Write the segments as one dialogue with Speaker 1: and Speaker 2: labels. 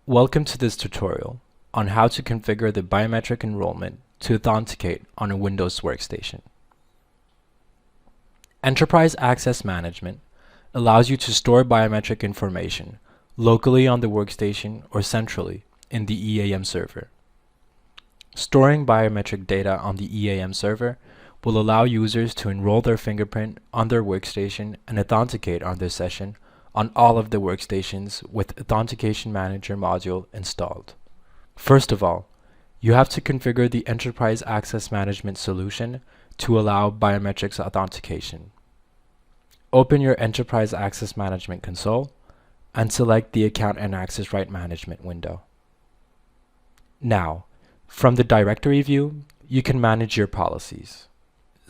Speaker 1: Welcome to this tutorial on how to configure the biometric enrollment to authenticate on a Windows workstation. Enterprise Access Management allows you to store biometric information locally on the workstation or centrally in the EAM server. Storing biometric data on the EAM server will allow users to enroll their fingerprint on their workstation and authenticate on their session on all of the workstations with Authentication Manager module installed. First of all, you have to configure the Enterprise Access Management solution to allow biometrics authentication. Open your Enterprise Access Management console and select the Account and Access Right Management window. Now, from the directory view, you can manage your policies.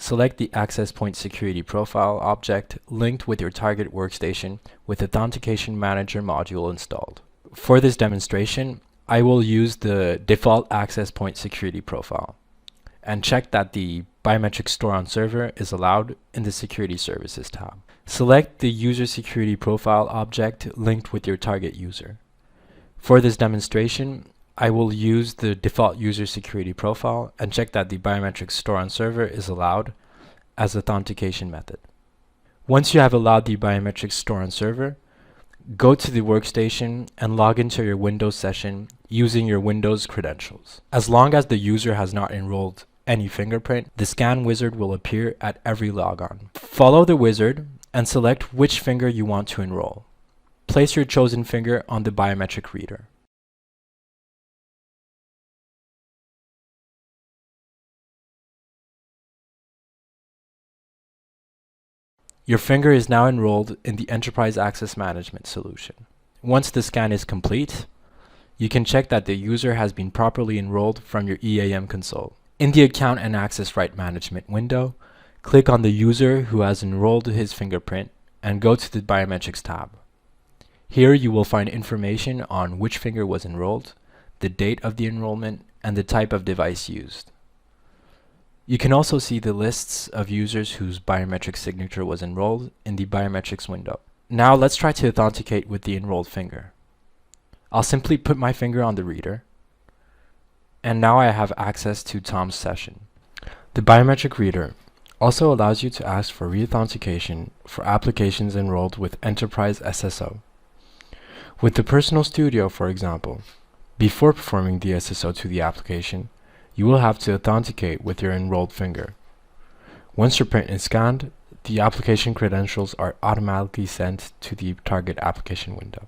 Speaker 1: Select the Access Point Security Profile object linked with your target workstation with Authentication Manager module installed. For this demonstration, I will use the default Access Point Security Profile and check that the biometric store on server is allowed in the Security Services tab. Select the User Security Profile object linked with your target user. For this demonstration, I will use the default user security profile and check that the biometric store on server is allowed as authentication method. Once you have allowed the biometric store on server, go to the workstation and log into your Windows session using your Windows credentials. As long as the user has not enrolled any fingerprint, the scan wizard will appear at every logon. Follow the wizard and select which finger you want to enroll. Place your chosen finger on the biometric reader. Your finger is now enrolled in the Enterprise Access Management solution. Once the scan is complete, you can check that the user has been properly enrolled from your EAM console. In the Account and Access Right Management window, click on the user who has enrolled his fingerprint and go to the Biometrics tab. Here you will find information on which finger was enrolled, the date of the enrollment, and the type of device used. You can also see the lists of users whose biometric signature was enrolled in the Biometrics window. Now let's try to authenticate with the enrolled finger. I'll simply put my finger on the reader, and now I have access to Tom's session. The biometric reader also allows you to ask for re-authentication for applications enrolled with Enterprise SSO. With the Personal Studio, for example, before performing the SSO to the application, you will have to authenticate with your enrolled finger. Once your print is scanned, the application credentials are automatically sent to the target application window.